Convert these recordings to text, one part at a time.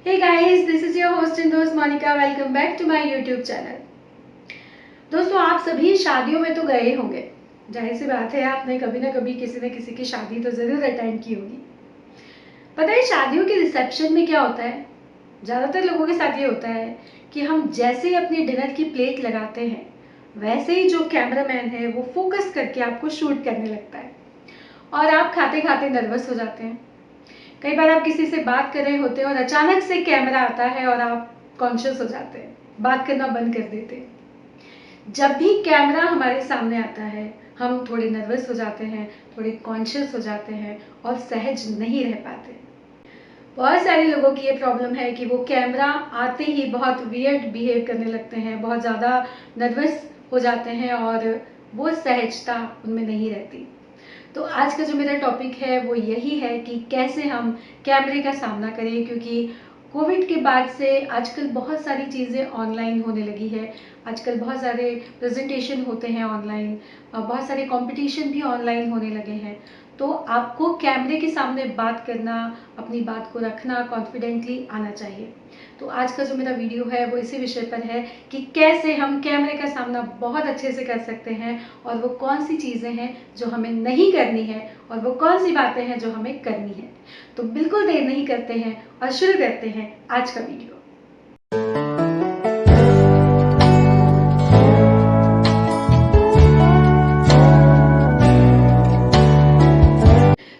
Hey guys, this is your host and दोस्त Monika. Welcome back to my YouTube channel. दोस्तों, आप सभी शादियों में तो गए होंगे. जाहिर सी बात है, आपने कभी ना कभी किसी न किसी की शादी तो ज़रूर अटेंड की होगी. पता है शादियों के रिसेप्शन में क्या होता है? ज़्यादातर लोगों के साथ ये होता है कि हम जैसे ही अपनी डिनर की प्लेट लगाते हैं, वैसे ही जो कैमरामैन है वो फोकस करके आपको शूट करने लगता है और आप खाते खाते नर्वस हो जाते हैं. कई बार आप किसी से बात कर रहे होते हैं और अचानक से कैमरा आता है और आप कॉन्शियस हो जाते हैं, बात करना बंद कर देते हैं. जब भी कैमरा हमारे सामने आता है, हम थोड़े नर्वस हो जाते हैं, थोड़े कॉन्शियस हो जाते हैं और सहज नहीं रह पाते. बहुत सारे लोगों की ये प्रॉब्लम है कि वो कैमरा आते ही बहुत वियर्ड बिहेव करने लगते हैं, बहुत ज़्यादा नर्वस हो जाते हैं और वो सहजता उनमें नहीं रहती. तो आज का जो मेरा टॉपिक है वो यही है कि कैसे हम कैमरे का सामना करें, क्योंकि कोविड के बाद से आजकल बहुत सारी चीज़ें ऑनलाइन होने लगी है. आजकल बहुत सारे प्रेजेंटेशन होते हैं ऑनलाइन, बहुत सारे कंपटीशन भी ऑनलाइन होने लगे हैं. तो आपको कैमरे के सामने बात करना, अपनी बात को रखना कॉन्फिडेंटली आना चाहिए. तो आज का जो मेरा वीडियो है वो इसी विषय पर है कि कैसे हम कैमरे का सामना बहुत अच्छे से कर सकते हैं और वो कौन सी चीज़ें हैं जो हमें नहीं करनी है और वो कौन सी बातें हैं जो हमें करनी है. तो बिल्कुल देर नहीं करते हैं और शुरू करते हैं आज का वीडियो.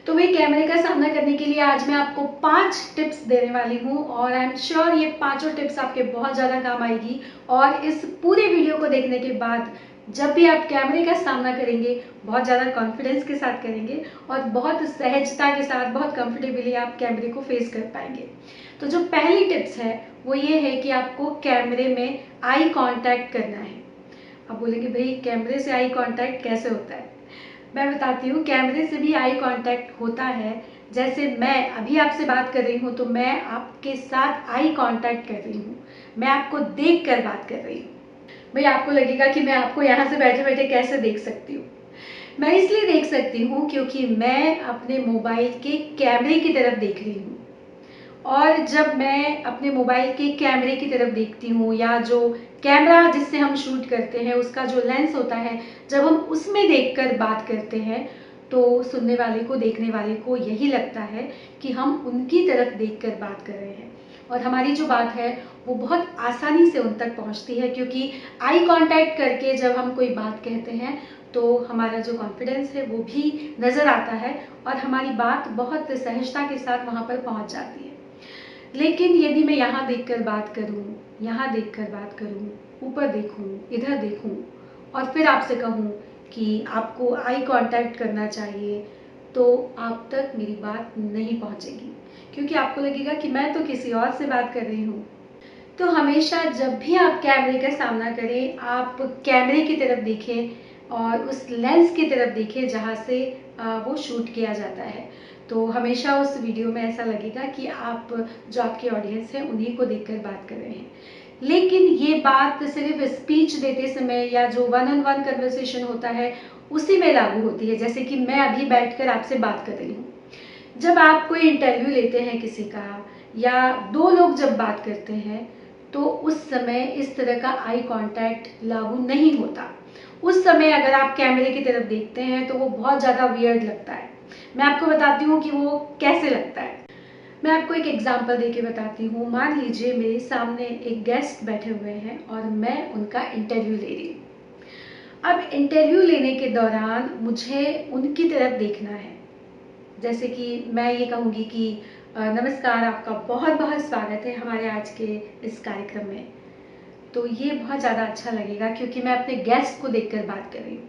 तो मैं कैमरे का सामना करने के लिए आज मैं आपको 5 टिप्स देने वाली हूँ और आई एम श्योर ये पांचों टिप्स आपके बहुत ज़्यादा काम आएगी. और इस पूरे वीडियो को देखने के बाद जब भी आप कैमरे का सामना करेंगे, बहुत ज़्यादा कॉन्फिडेंस के साथ करेंगे और बहुत सहजता के साथ, बहुत कंफर्टेबली आप कैमरे को फेस कर पाएंगे. तो जो पहली टिप्स है वो ये है कि आपको कैमरे में आई कांटेक्ट करना है. आप बोलेंगे भाई कैमरे से आई कांटेक्ट कैसे होता है? मैं बताती हूँ. कैमरे से भी आई कांटेक्ट होता है. जैसे मैं अभी आपसे बात कर रही हूँ तो मैं आपके साथ आई कांटेक्ट कर रही हूँ, मैं आपको देख कर बात कर रही हूँ. भाई आपको लगेगा कि मैं आपको यहाँ से बैठे बैठे कैसे देख सकती हूँ. मैं इसलिए देख सकती हूँ क्योंकि मैं अपने मोबाइल के कैमरे की तरफ देख रही हूँ. और जब मैं अपने मोबाइल के कैमरे की तरफ देखती हूँ या जो कैमरा जिससे हम शूट करते हैं उसका जो लेंस होता है, जब हम उसमें देखकर बात करते हैं तो सुनने वाले को, देखने वाले को यही लगता है कि हम उनकी तरफ देखकर बात कर रहे हैं और हमारी जो बात है वो बहुत आसानी से उन तक पहुंचती है. क्योंकि आई कांटेक्ट करके जब हम कोई बात कहते हैं तो हमारा जो कॉन्फिडेंस है वो भी नज़र आता है और हमारी बात बहुत सहजता के साथ वहाँ पर पहुँच जाती है. लेकिन यदि मैं यहाँ देखकर बात करूँ, यहाँ देखकर बात करूँ, ऊपर देखूँ, इधर देखूँ और फिर आपसे कहूँ कि आपको आई कांटेक्ट करना चाहिए, तो आप तक मेरी बात नहीं पहुँचेगी क्योंकि आपको लगेगा कि मैं तो किसी और से बात कर रही हूँ. तो हमेशा जब भी आप कैमरे का सामना करें, आप कैमरे की तरफ देखें और उस लेंस की तरफ देखें जहाँ से वो शूट किया जाता है. तो हमेशा उस वीडियो में ऐसा लगेगा कि आप, जो आपकी ऑडियंस है, उन्हीं को देखकर बात कर रहे हैं. लेकिन ये बात सिर्फ स्पीच देते समय या जो वन ऑन वन कन्वर्सेशन होता है उसी में लागू होती है. जैसे कि मैं अभी बैठकर आपसे बात कर रही हूँ. जब आप कोई इंटरव्यू लेते हैं किसी का या दो लोग जब बात करते हैं तो उस समय इस तरह का आई कांटेक्ट लागू नहीं होता. उस समय अगर आप कैमरे की तरफ देखते हैं तो वो बहुत ज़्यादा वियर्ड लगता है. मैं आपको बताती हूँ कि वो कैसे लगता है. मैं आपको एक एग्जांपल देके बताती हूँ. मान लीजिए मेरे सामने एक गेस्ट बैठे हुए हैं और मैं उनका इंटरव्यू ले रही हूँ. अब इंटरव्यू लेने के दौरान मुझे उनकी तरफ देखना है. जैसे कि मैं ये कहूँगी कि नमस्कार, आपका बहुत बहुत स्वागत है हमारे आज के इस कार्यक्रम में. तो ये बहुत ज़्यादा अच्छा लगेगा क्योंकि मैं अपने गेस्ट को देखकर बात कर रही हूँ.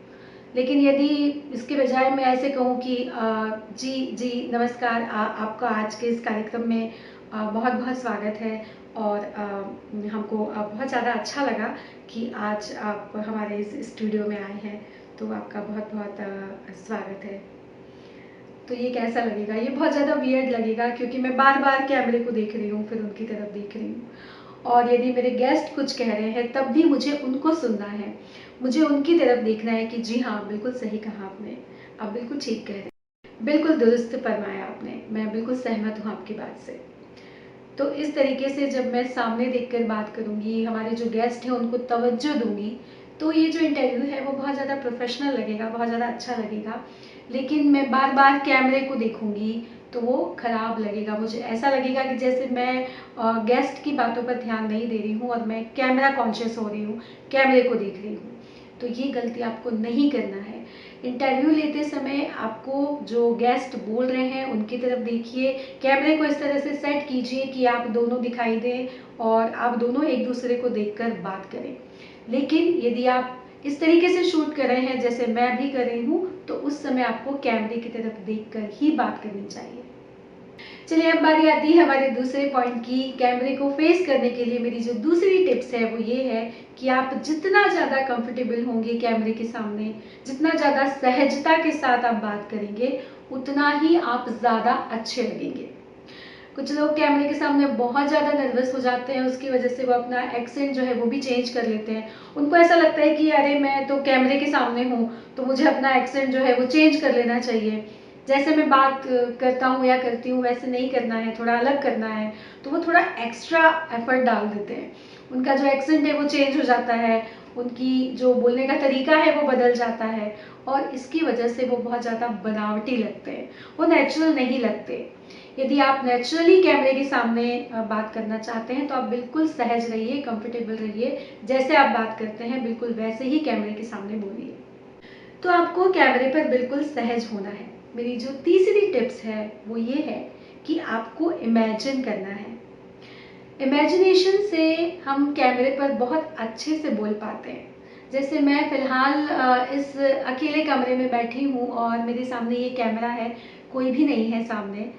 लेकिन यदि इसके बजाय मैं ऐसे कहूँ कि जी जी नमस्कार, आपका आज के इस कार्यक्रम में बहुत बहुत स्वागत है और हमको बहुत ज़्यादा अच्छा लगा कि आज आप हमारे इस स्टूडियो में आए हैं, तो आपका बहुत बहुत स्वागत है. तो ये कैसा लगेगा? ये बहुत ज़्यादा वियर्ड लगेगा क्योंकि मैं बार बार कैमरे को देख रही हूँ, फिर उनकी तरफ देख रही हूँ. और यदि मेरे गेस्ट कुछ कह रहे हैं तब भी मुझे उनको सुनना है, मुझे उनकी तरफ देखना है कि जी हाँ, बिल्कुल सही कहा आपने, आप बिल्कुल ठीक कह रहे हैं, बिल्कुल दुरुस्त फरमाया आपने, मैं बिल्कुल सहमत हूँ आपकी बात से. तो इस तरीके से जब मैं सामने देखकर बात करूँगी, हमारे जो गेस्ट हैं उनको तवज्जो दूँगी, तो ये जो इंटरव्यू है वो बहुत ज़्यादा प्रोफेशनल लगेगा, बहुत ज़्यादा अच्छा लगेगा। लेकिन मैं बार बार कैमरे को देखूँगी तो वो ख़राब लगेगा। मुझे ऐसा लगेगा कि जैसे मैं गेस्ट की बातों पर ध्यान नहीं दे रही हूँ और मैं कैमरा कॉन्शियस हो रही हूँ, कैमरे को देख रही हूँ। तो ये गलती आपको नहीं करना है। इंटरव्यू लेते समय आपको जो गेस्ट बोल रहे हैं उनकी तरफ देखिए, कैमरे को इस तरह से सेट कीजिए कि आप दोनों दिखाई दें और आप दोनों एक दूसरे को देखकर बात करें। लेकिन यदि आप इस तरीके से शूट कर रहे हैं जैसे मैं भी कर रही हूँ, तो उस समय आपको कैमरे की तरफ देखकर ही बात करनी चाहिए। चलिए अब बारी आती है हमारे दूसरे पॉइंट की। कैमरे को फेस करने के लिए मेरी जो दूसरी टिप्स है वो ये है कि आप जितना ज़्यादा कंफर्टेबल होंगे कैमरे के सामने, जितना ज़्यादा सहजता के साथ आप बात करेंगे, उतना ही आप ज़्यादा अच्छे लगेंगे। कुछ लोग कैमरे के सामने बहुत ज़्यादा नर्वस हो जाते हैं, उसकी वजह से वो अपना एक्सेंट जो है वो भी चेंज कर लेते हैं। उनको ऐसा लगता है कि अरे मैं तो कैमरे के सामने हूँ, तो मुझे अपना एक्सेंट जो है वो चेंज कर लेना चाहिए। जैसे मैं बात करता हूँ या करती हूँ वैसे नहीं करना है, थोड़ा अलग करना है। तो वो थोड़ा एक्स्ट्रा एफर्ट डाल देते हैं, उनका जो एक्सेंट है वो चेंज हो जाता है, उनकी जो बोलने का तरीका है वो बदल जाता है और इसकी वजह से वो बहुत ज़्यादा बनावटी लगते हैं, वो नेचुरल नहीं लगते। यदि आप नेचुरली कैमरे के सामने बात करना चाहते हैं तो आप बिल्कुल सहज रहिए, कंफर्टेबल रहिए, जैसे आप बात करते हैं बिल्कुल वैसे ही कैमरे के सामने बोलिए। तो आपको कैमरे पर बिल्कुल सहज होना है। मेरी जो तीसरी टिप्स है वो ये है कि आपको इमेजिन करना है। इमेजिनेशन से हम कैमरे पर बहुत अच्छे से बोल पाते हैं। जैसे मैं फ़िलहाल इस अकेले कमरे में बैठी हूँ और मेरे सामने ये कैमरा है, कोई भी नहीं है सामने।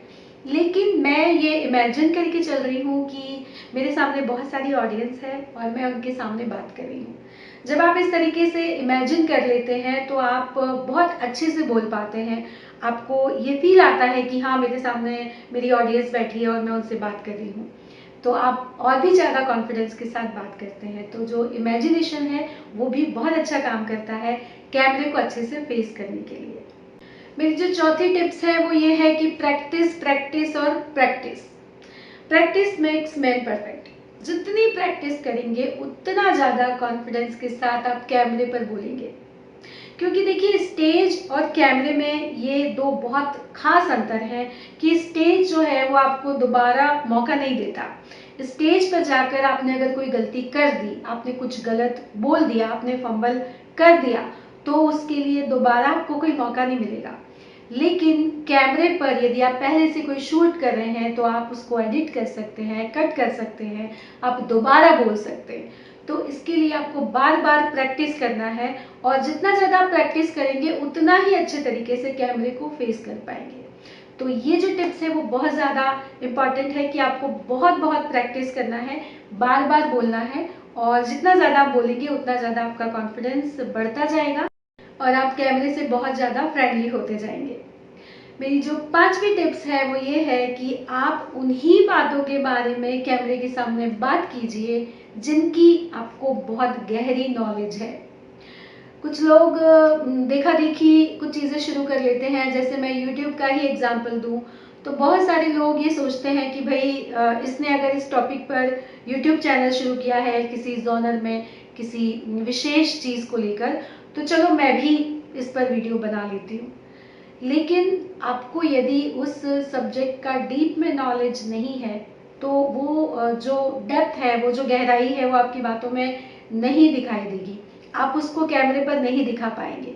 लेकिन मैं ये इमेजिन करके चल रही हूँ कि मेरे सामने बहुत सारी ऑडियंस है और मैं उनके सामने बात कर रही हूँ। जब आप इस तरीके से इमेजिन कर लेते हैं तो आप बहुत अच्छे से बोल पाते हैं। आपको ये फ़ील आता है कि हाँ, मेरे सामने मेरी ऑडियंस बैठी है और मैं उनसे बात कर रही हूँ। तो आप और भी ज़्यादा कॉन्फिडेंस के साथ बात करते हैं। तो जो इमेजिनेशन है वो भी बहुत अच्छा काम करता है कैमरे को अच्छे से फेस करने के लिए। मेरी जो चौथी टिप्स है वो ये है कि प्रैक्टिस प्रैक्टिस और practice. Practice makes man perfect. जितनी प्रैक्टिस करेंगे उतना ज़्यादा कॉन्फिडेंस के साथ आप कैमरे पर बोलेंगे। क्योंकि देखिए स्टेज और कैमरे में ये दो बहुत खास अंतर है कि स्टेज जो है वो आपको दोबारा मौका नहीं देता। स्टेज पर जाकर आपने अगर कोई गलती कर दी, आपने कुछ गलत बोल दिया, आपने फंबल कर दिया, तो उसके लिए दोबारा आपको कोई मौका नहीं मिलेगा। लेकिन कैमरे पर यदि आप पहले से कोई शूट कर रहे हैं तो आप उसको एडिट कर सकते हैं, कट कर सकते हैं, आप दोबारा बोल सकते हैं। तो इसके लिए आपको बार बार प्रैक्टिस करना है और जितना ज़्यादा आप प्रैक्टिस करेंगे उतना ही अच्छे तरीके से कैमरे को फेस कर पाएंगे। तो ये जो टिप्स है वो बहुत ज़्यादा इम्पॉर्टेंट है कि आपको बहुत बहुत प्रैक्टिस करना है, बार बार बोलना है और जितना ज़्यादा आप बोलेंगे उतना ज़्यादा आपका कॉन्फिडेंस बढ़ता जाएगा और आप कैमरे से बहुत ज़्यादा फ्रेंडली होते जाएंगे। मेरी जो पांचवी टिप्स है वो ये है कि आप उन्हीं बातों के बारे में कैमरे के सामने बात कीजिए जिनकी आपको बहुत गहरी नॉलेज है। कुछ लोग देखा देखी कुछ चीज़ें शुरू कर लेते हैं। जैसे मैं यूट्यूब का ही एग्जांपल दूं तो बहुत सारे लोग ये सोचते हैं कि भाई इसने अगर इस टॉपिक पर यूट्यूब चैनल शुरू किया है किसी जॉनर में, किसी विशेष चीज़ को लेकर, तो चलो मैं भी इस पर वीडियो बना लेती हूँ। लेकिन आपको यदि उस सब्जेक्ट का डीप में नॉलेज नहीं है तो वो जो डेप्थ है, वो जो गहराई है वो आपकी बातों में नहीं दिखाई देगी, आप उसको कैमरे पर नहीं दिखा पाएंगे।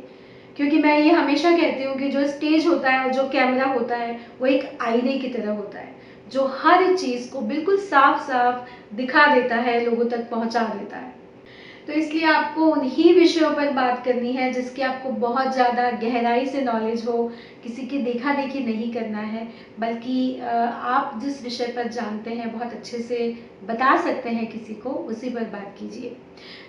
क्योंकि मैं ये हमेशा कहती हूँ कि जो स्टेज होता है और जो कैमरा होता है वो एक आईने की तरह होता है जो हर चीज़ को बिल्कुल साफ साफ दिखा देता है, लोगों तक पहुँचा देता है। तो इसलिए आपको उन्हीं विषयों पर बात करनी है जिसकी आपको बहुत ज़्यादा गहराई से नॉलेज हो। किसी की देखा देखी नहीं करना है, बल्कि आप जिस विषय पर जानते हैं बहुत अच्छे से बता सकते हैं किसी को, उसी पर बात कीजिए।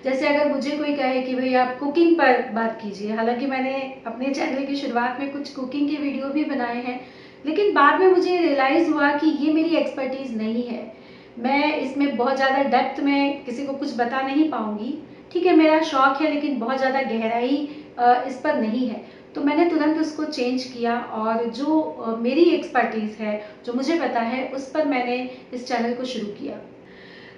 जैसे अगर मुझे कोई कहे कि भाई आप कुकिंग पर बात कीजिए, हालांकि मैंने अपने चैनल की शुरुआत में कुछ कुकिंग के वीडियो भी बनाए हैं, लेकिन बाद में मुझे रियलाइज़ हुआ कि ये मेरी एक्सपर्टीज़ नहीं है। मैं इसमें बहुत ज़्यादा डेप्थ में किसी को कुछ बता नहीं पाऊंगी। ठीक है, मेरा शौक है लेकिन बहुत ज़्यादा गहराई इस पर नहीं है। तो मैंने तुरंत उसको चेंज किया और जो मेरी एक्सपर्टीज़ है, जो मुझे पता है, उस पर मैंने इस चैनल को शुरू किया।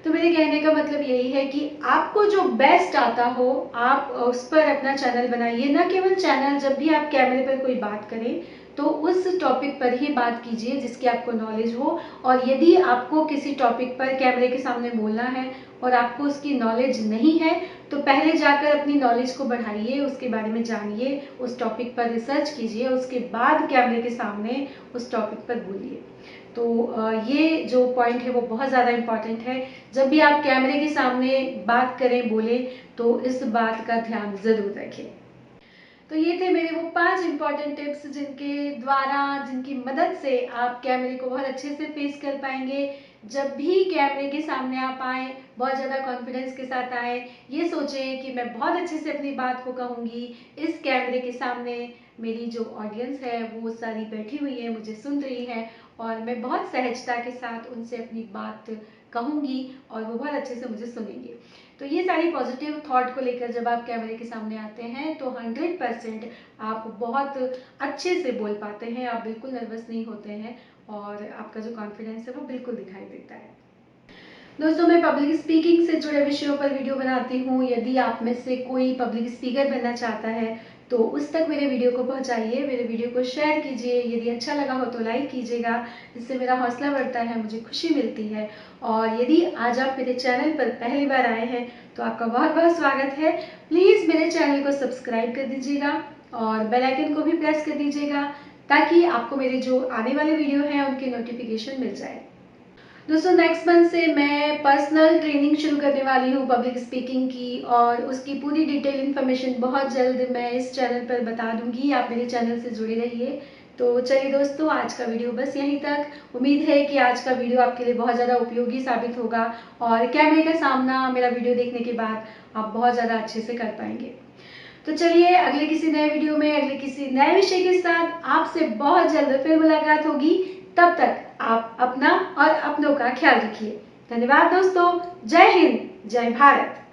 तो मेरे कहने का मतलब यही है कि आपको जो बेस्ट आता हो आप उस पर अपना चैनल बनाइए। ना केवल चैनल, जब भी आप कैमरे पर कोई बात करें तो उस टॉपिक पर ही बात कीजिए जिसकी आपको नॉलेज हो। और यदि आपको किसी टॉपिक पर कैमरे के सामने बोलना है और आपको उसकी नॉलेज नहीं है तो पहले जाकर अपनी नॉलेज को बढ़ाइए, उसके बारे में जानिए, उस टॉपिक पर रिसर्च कीजिए, उसके बाद कैमरे के सामने उस टॉपिक पर बोलिए। तो ये जो पॉइंट है वो बहुत ज़्यादा इम्पॉर्टेंट है। जब भी आप कैमरे के सामने बात करें, बोले, तो इस बात का ध्यान ज़रूर रखें। तो ये थे मेरे वो 5 इम्पॉर्टेंट टिप्स जिनके द्वारा, जिनकी मदद से आप कैमरे को बहुत अच्छे से फेस कर पाएंगे। जब भी कैमरे के सामने आप आए, बहुत ज़्यादा कॉन्फिडेंस के साथ आए, ये सोचें कि मैं बहुत अच्छे से अपनी बात को कहूँगी इस कैमरे के सामने। मेरी जो ऑडियंस है वो सारी बैठी हुई है, मुझे सुन रही है और मैं बहुत सहजता के साथ उनसे अपनी बात कहूँगी और वो बहुत अच्छे से मुझे सुनेंगे। तो ये सारी पॉजिटिव थॉट को लेकर जब आप कैमरे के सामने आते हैं तो 100% आप बहुत अच्छे से बोल पाते हैं, आप बिल्कुल नर्वस नहीं होते हैं और आपका जो कॉन्फिडेंस है वो बिल्कुल दिखाई देता है। दोस्तों, मैं पब्लिक स्पीकिंग से जुड़े विषयों पर वीडियो बनाती हूँ। यदि आप में से कोई पब्लिक स्पीकर बनना चाहता है तो उस तक मेरे वीडियो को पहुँचाइए, मेरे वीडियो को शेयर कीजिए। यदि अच्छा लगा हो तो लाइक कीजिएगा, इससे मेरा हौसला बढ़ता है, मुझे खुशी मिलती है। और यदि आज आप मेरे चैनल पर पहली बार आए हैं तो आपका बहुत बहुत स्वागत है। प्लीज़ मेरे चैनल को सब्सक्राइब कर दीजिएगा और बेल आइकन को भी प्रेस कर दीजिएगा ताकि आपको मेरे जो आने वाले वीडियो हैं उनकी नोटिफिकेशन मिल जाए। दोस्तों, नेक्स्ट मंथ से मैं पर्सनल ट्रेनिंग शुरू करने वाली हूँ पब्लिक स्पीकिंग की और उसकी पूरी डिटेल इन्फॉर्मेशन बहुत जल्द मैं इस चैनल पर बता दूंगी। आप मेरे चैनल से जुड़े रहिए। तो चलिए दोस्तों, आज का वीडियो बस यहीं तक। उम्मीद है कि आज का वीडियो आपके लिए बहुत ज़्यादा उपयोगी साबित होगा और कैमरे का सामना मेरा वीडियो देखने के बाद आप बहुत ज़्यादा अच्छे से कर पाएंगे। तो चलिए, अगले किसी नए वीडियो में अगले किसी नए विषय के साथ आपसे बहुत जल्द फिर मुलाकात होगी। तब तक आप अपना और अपनों का ख्याल रखिए। धन्यवाद दोस्तों। जय हिंद, जय भारत।